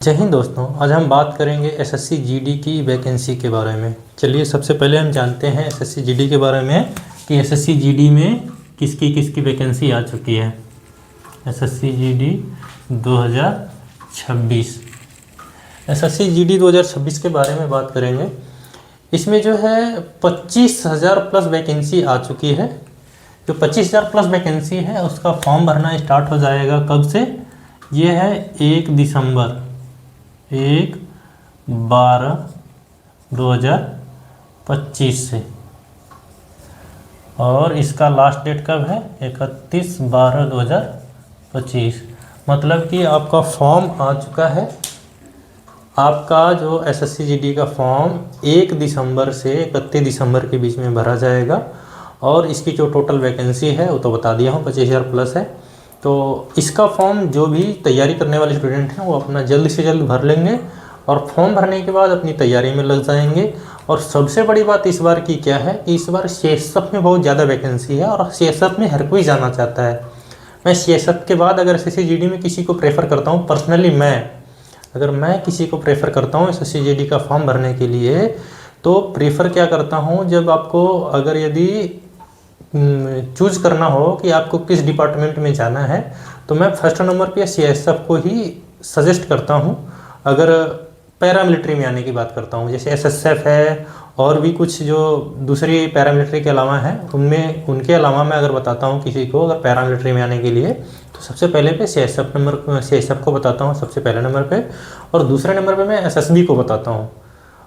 जय हिंद दोस्तों, आज हम बात करेंगे एसएससी जीडी की वैकेंसी के बारे में। चलिए सबसे पहले हम जानते हैं एसएससी जीडी के बारे में कि एसएससी जीडी में किसकी किसकी वैकेंसी आ चुकी है। एसएससी जीडी 2026, एसएससी जीडी 2026 के बारे में बात करेंगे। इसमें जो है 25,000 प्लस वैकेंसी आ चुकी है। जो 25,000 प्लस वैकेंसी है उसका फॉर्म भरना स्टार्ट हो जाएगा कब से? ये है 1/12/2025 से, और इसका लास्ट डेट कब है? 31/12/2025। मतलब कि आपका फॉर्म आ चुका है। आपका जो एसएससी जीडी का फॉर्म 1 दिसंबर से 31 दिसंबर के बीच में भरा जाएगा, और इसकी जो टोटल वैकेंसी है वो तो बता दिया हूँ, 25,000 प्लस है। तो इसका फॉर्म जो भी तैयारी करने वाले स्टूडेंट हैं वो अपना जल्द से जल्द भर लेंगे, और फॉर्म भरने के बाद अपनी तैयारी में लग जाएंगे। और सबसे बड़ी बात इस बार की क्या है कि इस बार सीएसएफ में बहुत ज़्यादा वैकेंसी है, और सीएसएफ में हर कोई जाना चाहता है। मैं सीएसएफ के बाद अगर एसएससी जीडी में किसी को प्रेफर करता हूँ, पर्सनली अगर मैं किसी को प्रेफर करता हूँ एसएससी जीडी का फॉर्म भरने के लिए, तो प्रेफर क्या करता हूँ, जब आपको अगर यदि चूज करना हो कि आपको किस डिपार्टमेंट में जाना है, तो मैं फर्स्ट नंबर पे सीएसएफ को ही सजेस्ट करता हूँ। अगर पैरामिलिट्री में आने की बात करता हूँ, जैसे एसएसएफ है और भी कुछ जो दूसरी पैरामिलिट्री के अलावा है, उनके अलावा मैं अगर बताता हूँ किसी को अगर पैरामिलिट्री में आने के लिए, तो सबसे पहले पे सीएसएफ को बताता हूँ सबसे पहले नंबर पे, और दूसरे नंबर पे मैं एसएसबी को बताता हूँ।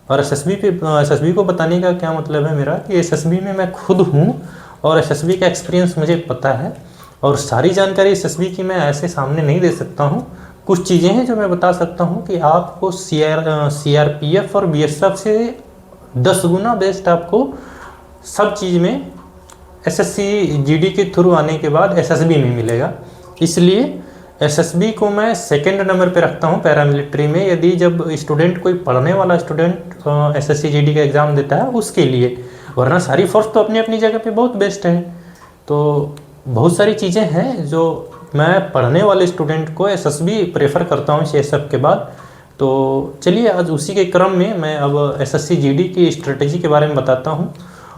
और एसएसबी को बताने का क्या मतलब है मेरा कि एसएसबी में मैं खुद हूँ, और एसएसबी का एक्सपीरियंस मुझे पता है, और सारी जानकारी एसएसबी की मैं ऐसे सामने नहीं दे सकता हूँ। कुछ चीज़ें हैं जो मैं बता सकता हूँ कि आपको सीआरपीएफ और बीएसएफ से 10 गुना बेस्ट आपको सब चीज़ में एसएससी जीडी के थ्रू आने के बाद एसएसबी में मिलेगा। इसलिए एसएसबी को मैं सेकंड नंबर पे रखता हूँ पैरामिलिट्री में, यदि जब स्टूडेंट कोई पढ़ने वाला स्टूडेंट एसएससी जीडी का एग्ज़ाम देता है उसके लिए। वरना सारी फोर्स तो अपनी अपनी जगह पे बहुत बेस्ट है। तो बहुत सारी चीज़ें हैं जो मैं पढ़ने वाले स्टूडेंट को एसएसबी प्रेफर करता हूँ सीएसएफ के बाद। तो चलिए आज उसी के क्रम में मैं अब एसएससी जीडी की स्ट्रेटजी के बारे में बताता हूँ।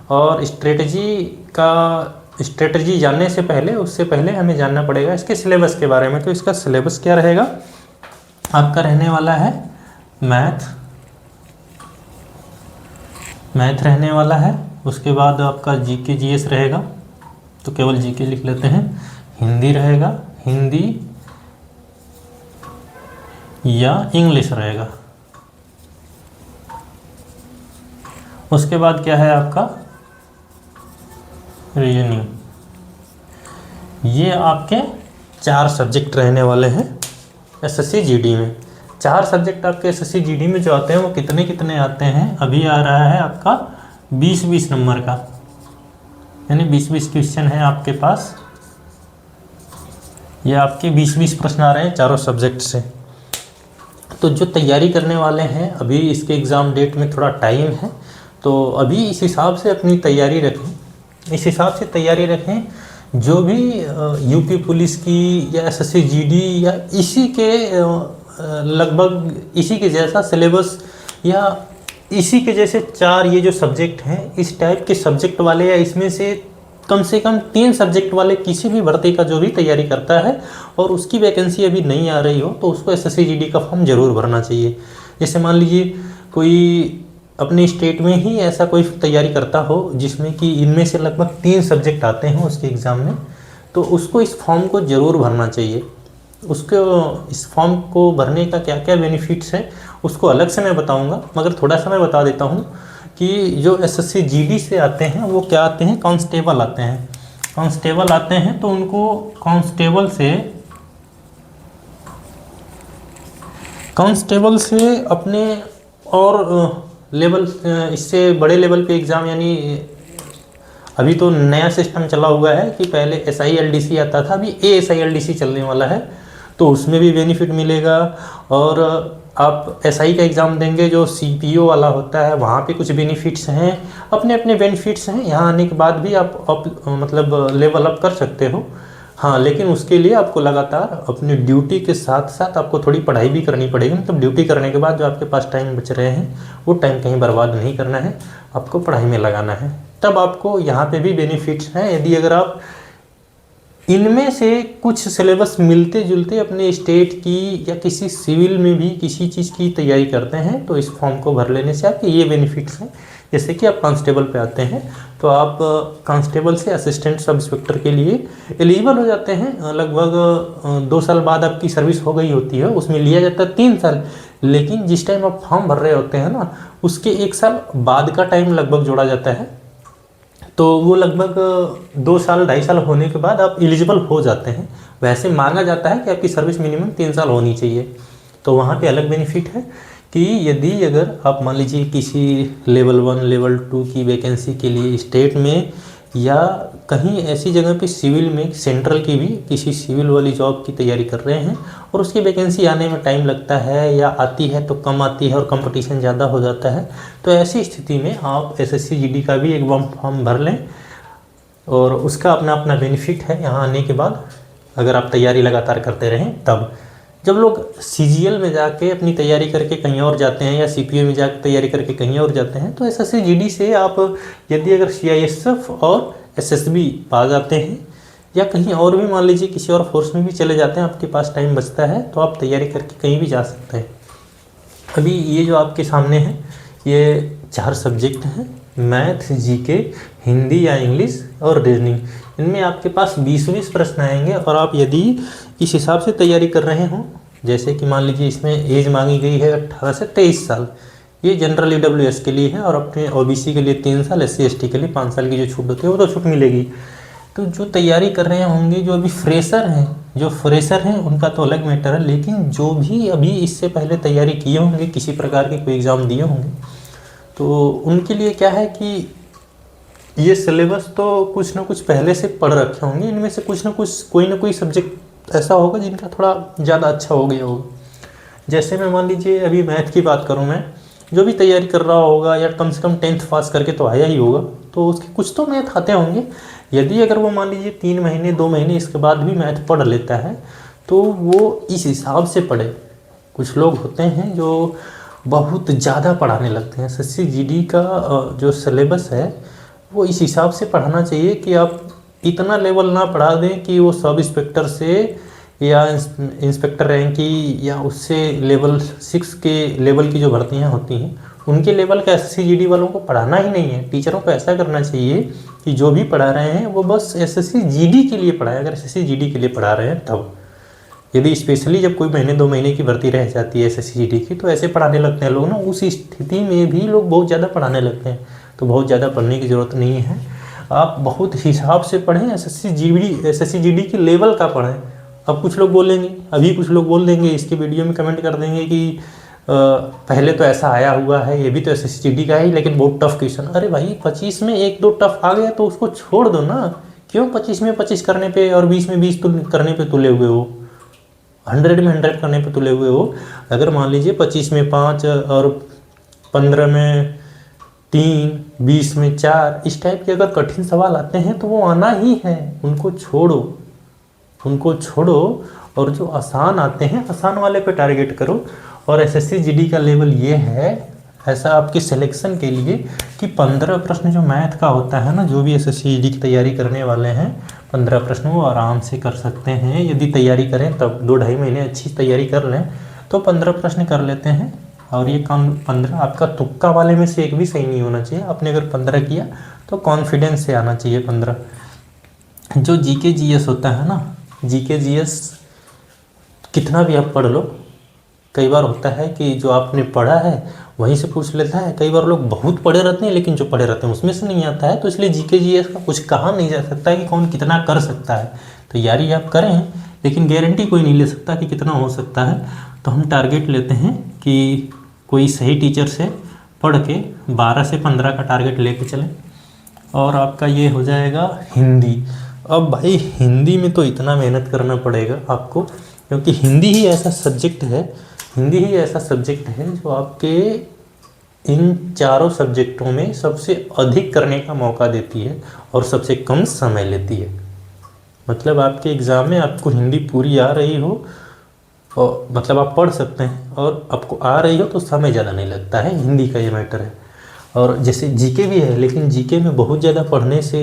और स्ट्रेटजी जानने से पहले उससे पहले हमें जानना पड़ेगा इसके सिलेबस के बारे में। तो इसका सिलेबस क्या रहेगा? आपका रहने वाला है मैथ रहने वाला है। उसके बाद आपका जीके जीएस रहेगा, तो केवल जीके लिख लेते हैं। हिंदी रहेगा, हिंदी या इंग्लिश रहेगा। उसके बाद क्या है आपका रीजनिंग। ये आपके 4 सब्जेक्ट रहने वाले हैं एसएससी जीडी में। 4 सब्जेक्ट आपके एसएससी जीडी में जो आते हैं वो कितने कितने आते हैं? अभी आ रहा है आपका 20-20 नंबर का, यानी 20-20 क्वेश्चन है आपके पास। ये आपके 20-20 प्रश्न आ रहे हैं चारों सब्जेक्ट से। तो जो तैयारी करने वाले हैं, अभी इसके एग्ज़ाम डेट में थोड़ा टाइम है, तो अभी इस हिसाब से अपनी तैयारी रखें। जो भी यूपी पुलिस की या एसएससी जीडी या इसी के लगभग इसी के जैसा सिलेबस या इसी के जैसे 4 ये जो सब्जेक्ट हैं, इस टाइप के सब्जेक्ट वाले या इसमें से कम 3 सब्जेक्ट वाले किसी भी भर्ती का जो भी तैयारी करता है और उसकी वैकेंसी अभी नहीं आ रही हो, तो उसको एसएससी जीडी का फॉर्म ज़रूर भरना चाहिए। जैसे मान लीजिए कोई अपने स्टेट में ही ऐसा कोई तैयारी करता हो जिसमें कि इनमें से लगभग 3 सब्जेक्ट आते हैं उसके एग्ज़ाम में, तो उसको इस फॉर्म को ज़रूर भरना चाहिए। उसको इस फॉर्म को भरने का क्या क्या बेनिफिट्स है उसको अलग से मैं बताऊंगा, मगर थोड़ा सा मैं बता देता हूँ कि जो एसएससी जीडी से आते हैं वो क्या आते हैं, कांस्टेबल आते हैं। तो उनको कांस्टेबल से अपने और लेवल इससे बड़े लेवल पे एग्ज़ाम, यानी अभी तो नया सिस्टम चला हुआ है कि पहले SILDC आता था, अभी ASILDC चलने वाला है, तो उसमें भी बेनिफिट मिलेगा। और आप SI का एग्ज़ाम देंगे जो CPO वाला होता है, वहाँ पे कुछ बेनिफिट्स हैं, अपने अपने बेनिफिट्स हैं। यहाँ आने के बाद भी आप मतलब लेवल अप कर सकते हो। हाँ, लेकिन उसके लिए आपको लगातार अपनी ड्यूटी के साथ साथ आपको थोड़ी पढ़ाई भी करनी पड़ेगी। मतलब ड्यूटी करने के बाद जो आपके पास टाइम बच रहे हैं वो टाइम कहीं बर्बाद नहीं करना है, आपको पढ़ाई में लगाना है। तब आपको यहाँ पे भी बेनिफिट्स हैं। यदि अगर आप इनमें से कुछ सिलेबस मिलते जुलते अपने स्टेट की या किसी सिविल में भी किसी चीज़ की तैयारी करते हैं तो इस फॉर्म को भर लेने से आपके ये बेनिफिट्स हैं। जैसे कि आप कांस्टेबल पे आते हैं तो आप कांस्टेबल से असिस्टेंट सब इंस्पेक्टर के लिए एलिजिबल हो जाते हैं। लगभग 2 साल बाद आपकी सर्विस हो गई होती है, उसमें लिया जाता है 3 साल। लेकिन जिस टाइम आप फॉर्म भर रहे होते हैं ना, उसके 1 साल बाद का टाइम लगभग जोड़ा जाता है। तो वो लगभग 2 साल 2.5 साल होने के बाद आप एलिजिबल हो जाते हैं। वैसे मांगा जाता है कि आपकी सर्विस मिनिमम 3 साल होनी चाहिए। तो वहाँ पे अलग बेनिफिट है कि यदि अगर आप मान लीजिए किसी लेवल 1 लेवल 2 की वैकेंसी के लिए स्टेट में या कहीं ऐसी जगह पे सिविल में सेंट्रल की भी किसी सिविल वाली जॉब की तैयारी कर रहे हैं और उसकी वैकेंसी आने में टाइम लगता है या आती है तो कम आती है और कंपटीशन ज़्यादा हो जाता है, तो ऐसी स्थिति में आप एसएससी जीडी का भी एक फॉर्म भर लें और उसका अपना अपना बेनिफिट है। यहाँ आने के बाद अगर आप तैयारी लगातार करते रहें, तब जब लोग सीजीएल में जाके अपनी तैयारी करके कहीं और जाते हैं या सीपीओ में जाकर तैयारी करके कहीं और जाते हैं, तो एसएससी जीडी से आप यदि अगर सीआईएसएफ और एसएसबी पा जाते हैं या कहीं और भी मान लीजिए किसी और फोर्स में भी चले जाते हैं, आपके पास टाइम बचता है तो आप तैयारी करके कहीं भी जा सकते हैं। अभी ये जो आपके सामने है ये 4 सब्जेक्ट हैं, मैथ, जीके, हिंदी या इंग्लिश और रीजनिंग। इनमें आपके पास 20-20 प्रश्न आएंगे और आप यदि इस हिसाब से तैयारी कर रहे हो, जैसे कि मान लीजिए इसमें एज मांगी गई है 18 से 23 साल, ये जनरल ईडब्ल्यूएस के लिए है और अपने ओबीसी के लिए 3 साल, एससी एसटी के लिए 5 साल की जो छूट होती है वो तो छूट मिलेगी। तो जो तैयारी कर रहे होंगे, जो अभी फ्रेशर हैं उनका तो अलग मैटर है, लेकिन जो भी अभी इससे पहले तैयारी किए होंगे, किसी प्रकार के कोई एग्ज़ाम दिए होंगे, तो उनके लिए क्या है कि ये सिलेबस तो कुछ ना कुछ पहले से पढ़ रखे होंगे। इनमें से कुछ ना कुछ कोई ना कोई सब्जेक्ट ऐसा होगा जिनका थोड़ा ज़्यादा अच्छा हो गया होगा। जैसे मैं मान लीजिए अभी मैथ की बात करूँ, मैं जो भी तैयारी कर रहा होगा या कम से कम 10th पास करके तो आया ही होगा, तो उसके कुछ तो मैथ आते होंगे। यदि अगर वो मान लीजिए 3 महीने 2 महीने इसके बाद भी मैथ पढ़ लेता है तो वो इस हिसाब से पढ़े। कुछ लोग होते हैं जो बहुत ज़्यादा पढ़ाने लगते हैं। एसएससी जीडी का जो सिलेबस है वो इस हिसाब से पढ़ाना चाहिए कि आप इतना लेवल ना पढ़ा दें कि वो सब इंस्पेक्टर से या इंस्पेक्टर रैंक की या उससे लेवल 6 के लेवल की जो भर्तियां होती हैं उनके लेवल का एसएससी जीडी वालों को पढ़ाना ही नहीं है। टीचरों को ऐसा करना चाहिए कि जो भी पढ़ा रहे हैं वो बस एसएससी जीडी के लिए पढ़ाएं। अगर एसएससी जीडी के लिए पढ़ा रहे हैं तब, यदि स्पेशली जब कोई महीने 2 महीने की भर्ती रह जाती है एसएससी जीडी की, तो ऐसे पढ़ाने लगते हैं लोग ना। उस स्थिति में भी लोग बहुत ज़्यादा पढ़ाने लगते हैं, तो बहुत ज़्यादा पढ़ने की ज़रूरत नहीं है। आप बहुत हिसाब से पढ़ें, एसएससी जीडी के लेवल का पढ़ें। अब कुछ लोग बोलेंगे, अभी कुछ लोग बोल देंगे इसके वीडियो में कमेंट कर देंगे कि पहले तो ऐसा आया हुआ है, ये भी तो एसएससी जीडी का है लेकिन बहुत टफ क्वेश्चन। अरे भाई 25 में 1-2 टफ आ गया तो उसको छोड़ दो ना। क्यों 25 में 25 करने पे और 20 में 20 करने पे तुले हुए हो, 100 में 100 करने पे तुले हुए हो? अगर मान लीजिए 25 में 5 और 15 में 3, 20 में 4, इस टाइप के अगर कठिन सवाल आते हैं तो वो आना ही है। उनको छोड़ो और जो आसान आते हैं आसान वाले पे टारगेट करो। और एसएससी जीडी का लेवल ये है ऐसा आपके सिलेक्शन के लिए कि 15 प्रश्न जो मैथ का होता है ना, जो भी एसएससी जीडी की तैयारी करने वाले हैं 15 प्रश्न वो आराम से कर सकते हैं। यदि तैयारी करें तब 2-2.5 महीने अच्छी तैयारी कर लें तो 15 प्रश्न कर लेते हैं। और ये 15 आपका तुक्का वाले में से एक भी सही नहीं होना चाहिए। आपने अगर 15 किया तो कॉन्फिडेंस से आना चाहिए 15। जो जीके जीएस होता है ना, जीके जीएस कितना भी आप पढ़ लो, कई बार होता है कि जो आपने पढ़ा है वहीं से पूछ लेता है। कई बार लोग बहुत पढ़े रहते हैं लेकिन जो पढ़े रहते हैं उसमें से नहीं आता है। तो इसलिए जीके जीएस का कुछ कहा नहीं जा सकता है कि कौन कितना कर सकता है। तैयारी आप करें लेकिन गारंटी कोई नहीं ले सकता कि कितना हो सकता है। तो हम टारगेट लेते हैं कि कोई सही टीचर से पढ़ के 12 से 15 का टारगेट लेके चलें। और आपका ये हो जाएगा हिंदी। अब भाई हिंदी में तो इतना मेहनत करना पड़ेगा आपको, क्योंकि हिंदी ही ऐसा सब्जेक्ट है जो आपके इन चारों सब्जेक्टों में सबसे अधिक करने का मौका देती है और सबसे कम समय लेती है। मतलब आपके एग्ज़ाम में आपको हिंदी पूरी आ रही हो और मतलब आप पढ़ सकते हैं और आपको आ रही हो तो समय ज़्यादा नहीं लगता है, हिंदी का ये मैटर है। और जैसे जीके भी है, लेकिन जीके में बहुत ज़्यादा पढ़ने से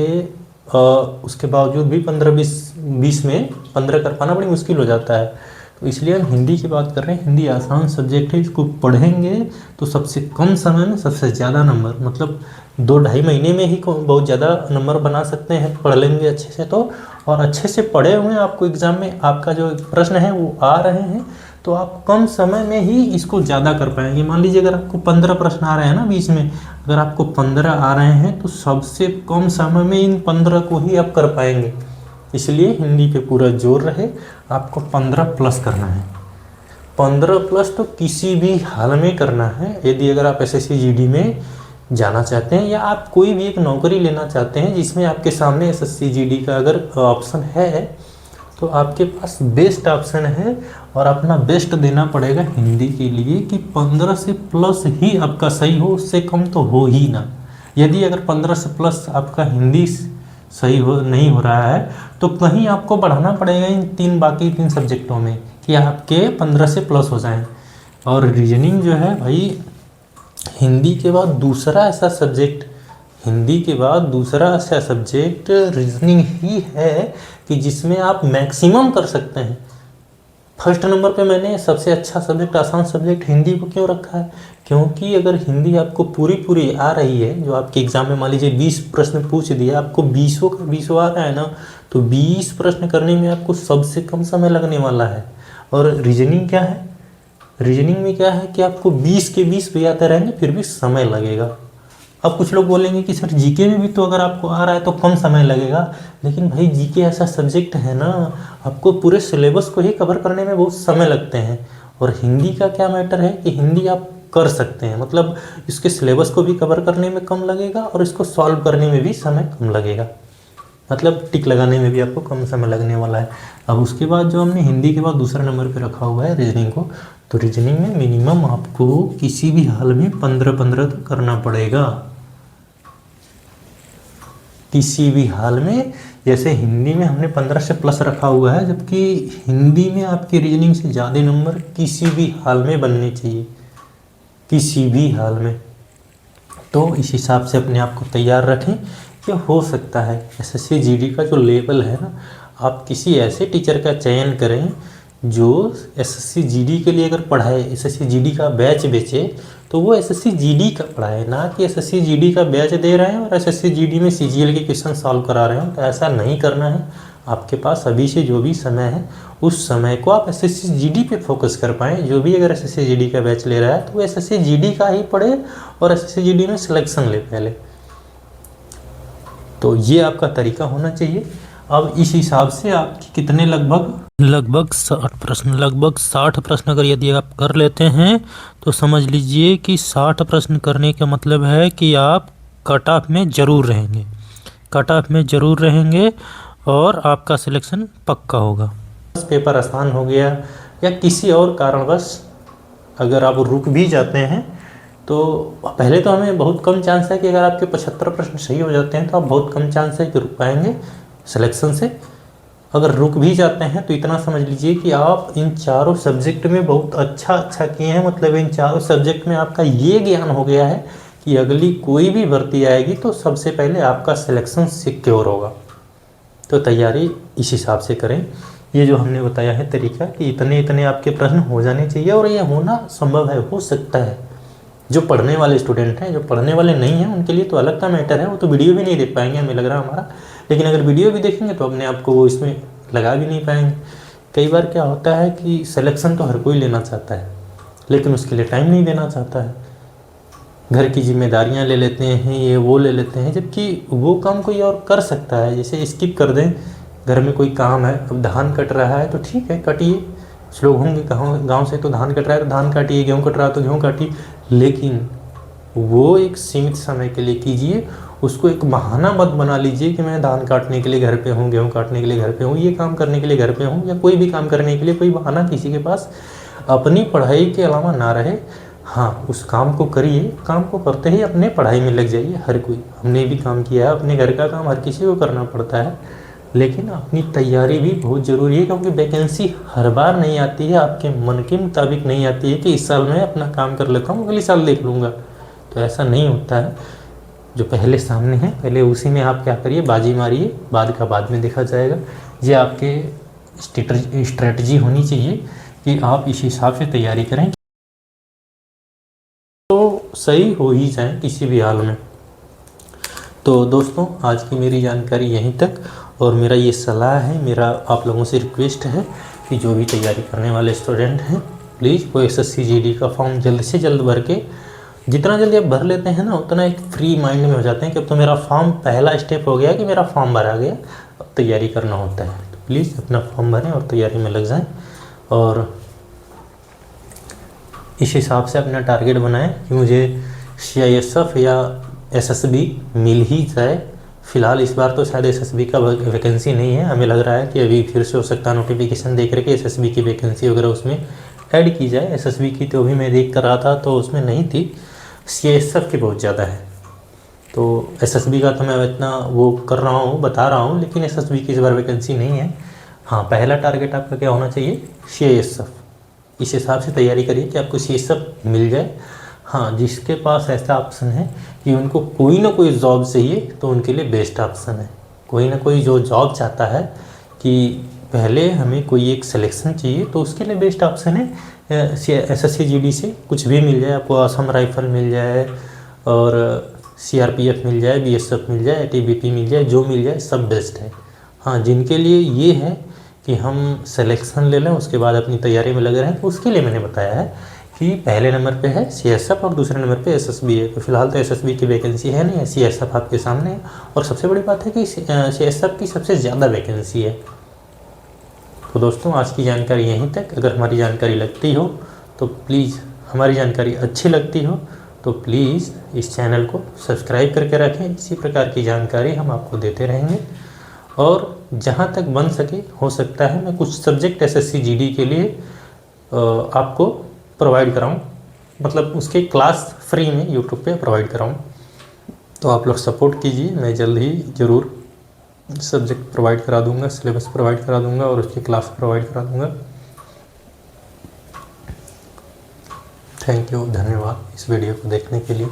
उसके बावजूद भी 15-20 में 15 कर पाना बड़ी मुश्किल हो जाता है। तो इसलिए हम हिंदी की बात कर रहे हैं। हिंदी आसान सब्जेक्ट है, इसको पढ़ेंगे तो सबसे कम समय में सबसे ज़्यादा नंबर, मतलब 2-2.5 महीने में ही बहुत ज़्यादा नंबर बना सकते हैं, पढ़ लेंगे अच्छे से तो। और अच्छे से पढ़े हुए आपको एग्ज़ाम में आपका जो प्रश्न है वो आ रहे हैं तो आप कम समय में ही इसको ज़्यादा कर पाएंगे। मान लीजिए अगर आपको 15 प्रश्न आ रहे हैं ना 20 में, अगर आपको 15 आ रहे हैं तो सबसे कम समय में इन 15 को ही आप कर पाएंगे। इसलिए हिंदी पे पूरा जोर रहे, आपको 15 प्लस करना है। 15 प्लस तो किसी भी हाल में करना है। यदि अगर आप एसएससी जीडी में जाना चाहते हैं या आप कोई भी एक नौकरी लेना चाहते हैं जिसमें आपके सामने एसएससी जीडी का अगर ऑप्शन है तो आपके पास बेस्ट ऑप्शन है और अपना बेस्ट देना पड़ेगा हिंदी के लिए कि 15 से प्लस ही आपका सही हो, उससे कम तो हो ही ना। यदि अगर 15 से प्लस आपका हिंदी सही हो नहीं हो रहा है तो कहीं आपको बढ़ाना पड़ेगा इन बाकी तीन सब्जेक्टों में कि आपके 15 से प्लस हो जाएं। और रीजनिंग जो है भाई, हिंदी के बाद दूसरा ऐसा सब्जेक्ट रीजनिंग ही है कि जिसमें आप मैक्सिमम कर सकते हैं। फर्स्ट नंबर पे मैंने सबसे अच्छा सब्जेक्ट, आसान सब्जेक्ट हिंदी को क्यों रखा है? क्योंकि अगर हिंदी आपको पूरी आ रही है, जो आपके एग्जाम में मान लीजिए 20 प्रश्न पूछ दिया, आपको 20 का 20 आ रहा है ना, तो 20 प्रश्न करने में आपको सबसे कम समय लगने वाला है। और रीजनिंग क्या है? रीजनिंग में क्या है कि आपको 20 के 20 भी आते रहेंगे फिर भी समय लगेगा। अब कुछ लोग बोलेंगे कि सर जीके में भी तो अगर आपको आ रहा है तो कम समय लगेगा, लेकिन भाई जीके ऐसा सब्जेक्ट है ना, आपको पूरे सिलेबस को ही कवर करने में बहुत समय लगते हैं। और हिंदी का क्या मैटर है कि हिंदी आप कर सकते हैं, मतलब इसके सिलेबस को भी कवर करने में कम लगेगा और इसको सॉल्व करने में भी समय कम लगेगा, मतलब टिक लगाने में भी आपको कम समय लगने वाला है। अब उसके बाद जो हमने हिंदी के बाद दूसरा नंबर पे रखा हुआ है रीजनिंग को, तो रीजनिंग में मिनिमम आपको किसी भी हाल में 15 तो करना पड़ेगा, किसी भी हाल में। जैसे हिंदी में हमने 15 से प्लस रखा हुआ है, जबकि हिंदी में आपके रीजनिंग से ज़्यादा नंबर किसी भी हाल में बनने चाहिए, किसी भी हाल में। तो इस हिसाब से अपने आप को तैयार रखें कि हो सकता है एसएससी जीडी का जो लेवल है ना, आप किसी ऐसे टीचर का चयन करें जो एसएससी जीडी के लिए अगर पढ़ाए, एसएससी जीडी का बैच बेचे, तो वो एसएससी जीडी का पढ़ाए, ना कि एसएससी जीडी का बैच दे रहे हैं और एसएससी जीडी में सीजीएल के क्वेश्चन सॉल्व करा रहे हैं। तो ऐसा नहीं करना है। आपके पास अभी से जो भी समय है उस समय को आप एसएससी जीडी पे फोकस कर पाएँ। जो भी अगर एसएससी जीडी का बैच ले रहा है तो वो एसएससी जीडी का ही पढ़े और एसएससी जीडी में सिलेक्शन ले पहले। तो ये आपका तरीका होना चाहिए। अब इस हिसाब से आपके कितने लगभग 60 प्रश्न अगर यदि आप कर लेते हैं तो समझ लीजिए कि 60 प्रश्न करने का मतलब है कि आप कट ऑफ में ज़रूर रहेंगे और आपका सिलेक्शन पक्का होगा। पेपर आसान हो गया या किसी और कारणवश अगर आप रुक भी जाते हैं तो पहले तो हमें बहुत कम चांस है कि अगर आपके 75 प्रश्न सही हो जाते हैं तो आप बहुत कम चांस है कि रुक पाएंगे सिलेक्शन से। अगर रुक भी जाते हैं तो इतना समझ लीजिए कि आप इन चारों सब्जेक्ट में बहुत अच्छा किए हैं, मतलब इन चारों सब्जेक्ट में आपका ये ज्ञान हो गया है कि अगली कोई भी भर्ती आएगी तो सबसे पहले आपका सिलेक्शन सिक्योर होगा। तो तैयारी इस हिसाब से करें। ये जो हमने बताया है तरीका कि इतने आपके प्रश्न हो जाने चाहिए, और ये होना संभव है, हो सकता है। जो पढ़ने वाले स्टूडेंट हैं, जो पढ़ने वाले नहीं हैं, उनके लिए तो अलग का मैटर है, वो तो वीडियो भी नहीं देख पाएंगे हमें लग रहा है हमारा। लेकिन अगर वीडियो भी देखेंगे तो अपने आप को वो इसमें लगा भी नहीं पाएंगे। कई बार क्या होता है कि सिलेक्शन तो हर कोई लेना चाहता है लेकिन उसके लिए टाइम नहीं देना चाहता है, घर की जिम्मेदारियां ले लेते हैं, ये वो ले लेते हैं, जबकि वो काम कोई और कर सकता है। जैसे स्किप कर दें, घर में कोई काम है, अब धान कट रहा है तो ठीक है कटिए, कुछ लोग होंगे गाँव से तो धान कट रहा है तो धान काटिए, गेहूँ कट रहा है तो गेहूँ काटिए, लेकिन वो एक सीमित समय के लिए कीजिए। उसको एक बहाना मत बना लीजिए कि मैं धान काटने के लिए घर पे हूँ, गेहूँ काटने के लिए घर पे हूँ, ये काम करने के लिए घर पे हूँ, या कोई भी काम करने के लिए कोई बहाना किसी के पास अपनी पढ़ाई के अलावा ना रहे। हाँ, उस काम को करिए, काम को करते ही अपने पढ़ाई में लग जाइए। हर कोई, हमने भी काम किया है, अपने घर का काम हर किसी को करना पड़ता है, लेकिन अपनी तैयारी भी बहुत ज़रूरी है, क्योंकि वैकेंसी हर बार नहीं आती है, आपके मन के मुताबिक नहीं आती है कि इस साल मैं अपना काम कर लेता हूँ, अगले साल देख लूँगा। तो ऐसा नहीं होता है। जो पहले सामने है पहले उसी में आप क्या करिए, बाजी मारिए, बाद का बाद में देखा जाएगा। ये आपके स्ट्रेटजी होनी चाहिए कि आप इस हिसाब से तैयारी करें तो सही हो ही जाए किसी भी हाल में। तो दोस्तों, आज की मेरी जानकारी यहीं तक, और मेरा ये सलाह है, मेरा आप लोगों से रिक्वेस्ट है कि जो भी तैयारी करने वाले स्टूडेंट हैं, प्लीज़ वो SSC GD का फॉर्म जल्द से जल्द भर के, जितना जल्दी आप भर लेते हैं ना, उतना एक फ्री माइंड में हो जाते हैं कि अब तो मेरा फॉर्म, पहला स्टेप हो गया कि मेरा फॉर्म भरा गया, अब तैयारी करना होता है। तो प्लीज़ अपना फॉर्म भरें और तैयारी में लग जाएं, और इस हिसाब से अपना टारगेट बनाएं कि मुझे CISF या SSB मिल ही जाए। फ़िलहाल इस बार तो शायद SSB का वैकेंसी नहीं है, हमें लग रहा है कि अभी फिर से हो सकता है नोटिफिकेशन देख रहे कि SSB की वैकेंसी वगैरह उसमें ऐड की जाए। SSB की तो अभी मैं देख कर रहा था तो उसमें नहीं थी, CISF की बहुत ज़्यादा है। तो SSB का तो मैं इतना वो कर रहा हूँ, बता रहा हूँ, लेकिन SSB की इस बार वैकेंसी नहीं है। हाँ, पहला टारगेट आपका क्या होना चाहिए, CISF। इस हिसाब से तैयारी करिए कि आपको CISF मिल जाए। हाँ, जिसके पास ऐसा ऑप्शन है कि उनको कोई ना कोई जॉब चाहिए तो उनके लिए बेस्ट ऑप्शन है। कोई ना कोई जो जॉब चाहता है कि पहले हमें कोई एक सिलेक्शन चाहिए, तो उसके लिए बेस्ट ऑप्शन है SSC GD से कुछ भी मिल जाए आपको, असम राइफल मिल जाए और CRPF मिल जाए, BSF मिल जाए, ITBP मिल जाए, जो मिल जाए सब बेस्ट है। हाँ, जिनके लिए ये है कि हम सिलेक्शन ले लें उसके बाद अपनी तैयारी में लगे रहें, तो उसके लिए मैंने बताया है कि पहले नंबर पे है CSF और दूसरे नंबर पे SSB है। तो फिलहाल तो SSB की वैकेंसी है नहीं है, CSF आपके सामने है। और सबसे बड़ी बात है कि CSF की सबसे ज़्यादा वैकेंसी है। तो दोस्तों, आज की जानकारी यहीं तक। अगर हमारी जानकारी लगती हो तो प्लीज़, हमारी जानकारी अच्छी लगती हो तो प्लीज़ इस चैनल को सब्सक्राइब करके रखें। इसी प्रकार की जानकारी हम आपको देते रहेंगे, और जहाँ तक बन सके, हो सकता है मैं कुछ सब्जेक्ट SSC GD के लिए आपको प्रोवाइड कराऊँ, मतलब उसके क्लास फ्री में यूट्यूब पे प्रोवाइड कराऊँ। तो आप लोग सपोर्ट कीजिए, मैं जल्द ही ज़रूर सब्जेक्ट प्रोवाइड करा दूंगा, सिलेबस प्रोवाइड करा दूंगा और उसकी क्लास प्रोवाइड करा दूंगा। थैंक यू, धन्यवाद इस वीडियो को देखने के लिए।